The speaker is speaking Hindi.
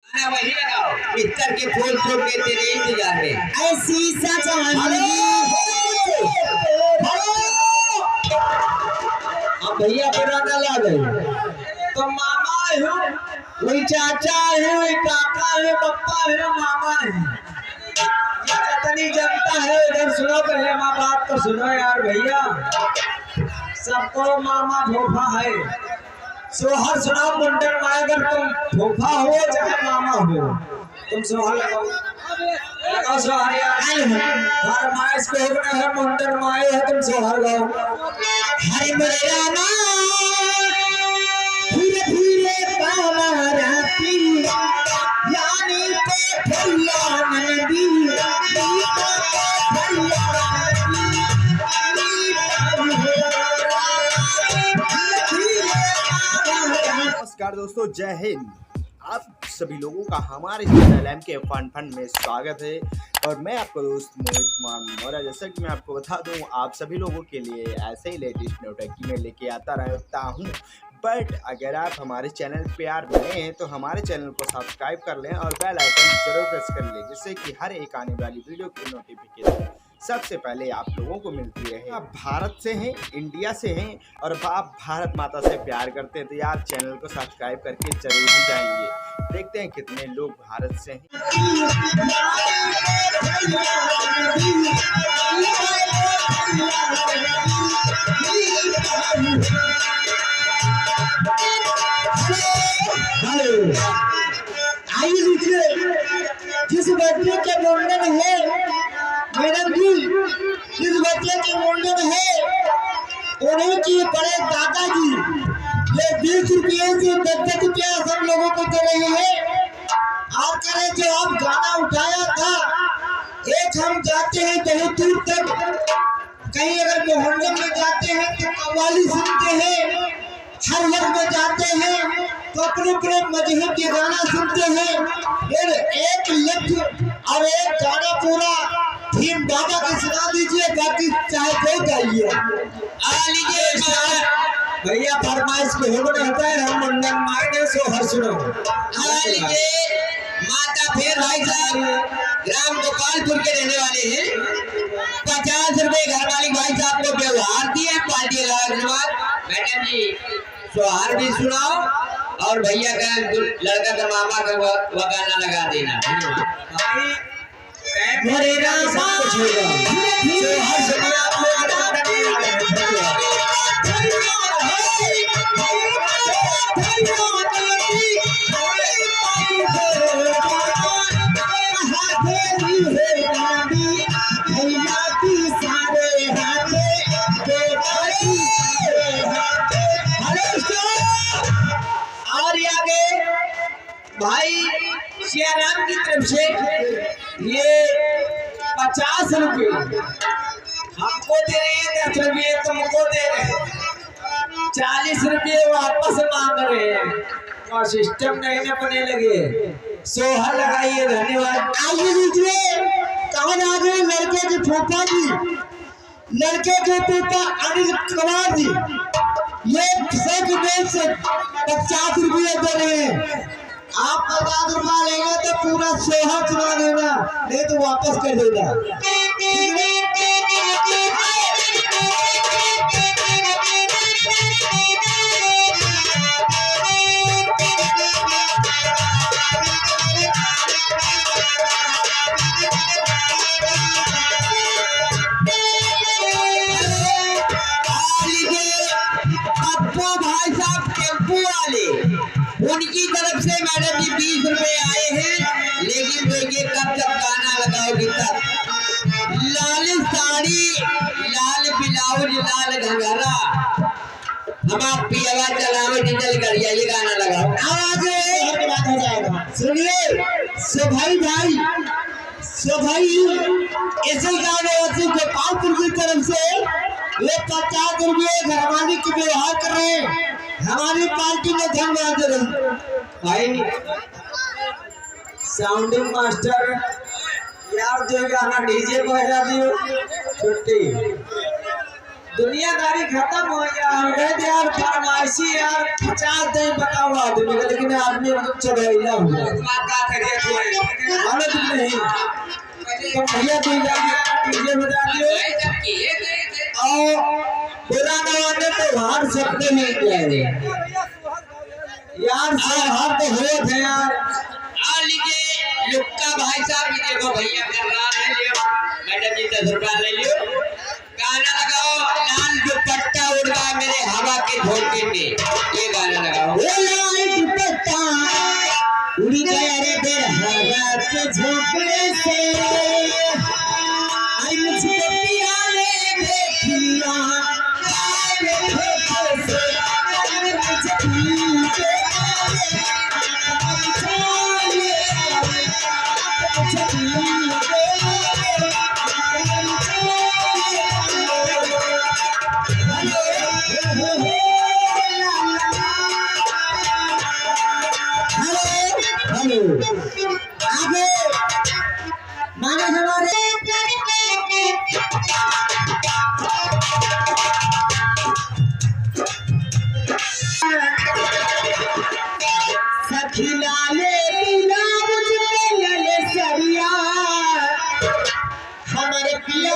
गाना वही लगाओ, बिस्तर के खोल खोल के तेरे इंतजार में। ऐसी सजा अब भैया पुराना ला गए तो मामा है, वही चाचा है, वही काका है, पप्पा है, मामा है। जितनी जनता है इधर सुनो, पहले माँ बाप तो सुनो यार भैया। सबको मामा फूफा है, सोहर सुनाओ मुंडन माए। अगर तुम फूफा हो चाहे मामा हो, तुम सोहर लगाओ, लगाओ सोहर यार। फरमाइश को होना है मुंडन माए है, तुम सोहर गाओ। हरे मेरे रामा धीरे धीरे पावा राती यानी पे भैया नदी नमस्कार दोस्तों, जय हिंद। आप सभी लोगों का हमारे चैनल MK फन में स्वागत है और मैं आपका दोस्त मोहित कुमार मौर्य। जैसा कि मैं आपको बता दूं, आप सभी लोगों के लिए ऐसे ही लेटेस्ट नोटंकी में लेके आता रहता हूं। बट अगर आप हमारे चैनल पे यार नए हैं तो हमारे चैनल को सब्सक्राइब कर लें और बेल आइकन जरूर प्रेस कर लें, जिससे कि हर एक आने वाली वीडियो की नोटिफिकेशन सबसे पहले आप लोगों को मिलती रहे। आप भारत से हैं, इंडिया से हैं और आप भारत माता से प्यार करते हैं तो यार चैनल को सब्सक्राइब करके जरूर ही जाएंगे। देखते हैं कितने लोग भारत से हैं। आइए लीजिए, जिस बच्चे के मुंडन है मैडम जी, जिस बच्चे के मुंडन है उन्हीं की बड़े दादाजी ये 20 रुपये से 10 रुपया सब लोगों को दे रहे हैं। और करें जो आप गाना उठाया था, एक हम जाते हैं बहुत दूर तक, कहीं अगर मोहल्ले में जाते हैं तो कव्वाली सुनते हैं, हर वर्ग में जाते हैं तो अपने अपने मजहब के गाना सुनते हैं। फिर एक लफ्ज और एक गाना पूरा थीम बाबा की सुना दीजिए, बाकी चाहे कोई गाइए। आ लीजिए भैया, फरमाइश को होना होता है, हम मुंडन मारने सो हर सुनो। आ लीजिए माता फिर भाई साहब ग्राम गोपालपुर के रहने वाले हैं, 50 रुपए घर मालिक भाई साहब को व्यवहार दिए पार्टी का धन्यवाद। मैडम जी सोहार भी सुनाओ और भैया का लड़का का मामा का वो गाना लगा देना। मेरे रामा सोहार सुनिए आप लोग। भाई सियाराम की तरफ से ये 50 रुपये हमको दे रहे हैं, 10 रुपये तुमको दे रहे हैं, 40 रुपये वापस मांग रहे हैं और सिस्टम नहीं न बने लगे। सोहर लगाइए, धन्यवाद। आइए लीजिए, कौन आ गए? लड़के के फूफा जी, लड़के के फूफा अनिल कुमार जी, ये 50 रुपये दे रहे हैं। आप 50 रुपया लेंगे तो पूरा सोहर चुना देना, नहीं तो वापस कर देना। भाई साहब टेम्पू वाले, उनकी तरफ से मैडम जी 20 रुपए आए हैं। लेकिन देखिए कब तक गाना लगाओगी तब। लाल साड़ी, लाल ब्लाउज, लाल घंघरा, हम आप की आवाज चलाओ, डीजल कर ये गाना लगाओ। आवाज हो जाएगा। सुनिए सोभाई भाई, सोभाई ऐसे गाने होते गोपालपुर की तरफ से ये 50 रुपये घर मालिक की व्यवहार कर रहे हैं। हमारी पार्टी में धन्यवाद दे रहे भाई। साउंडिंग मास्टर यार जो गाना डीजे को बजा दियो छुट्टी। दुनियादारी खत्म हो गया। हम गए यार फरमाइशी यार 50 दिन बताओ आदमी का, लेकिन आदमी मतलब चढ़ाइला हुआ हालत नहीं। तो भैया डीजे बजा दियो और बुरा न माने तो हार सकते नहीं क्या यार, सब हार तो हुए थे यार। आ लीजिए लुक्का भाई साहब, ये देखो भैया कर रहा है, लियो मैडम जी 10 रुपया ले लियो। गाना लगाओ लाल दुपट्टा उड़ रहा मेरे हवा के झोंके में, ये गाना लगाओ। लाल दुपट्टा उड़ गया रे तेरे हवा के झोंके से, आई मुझको पिया ले देखिया रे ठोके से, आई मुझे पीके आगे माने हमारे सखी लाले पीला मुझे लले सरिया, हमारे पिया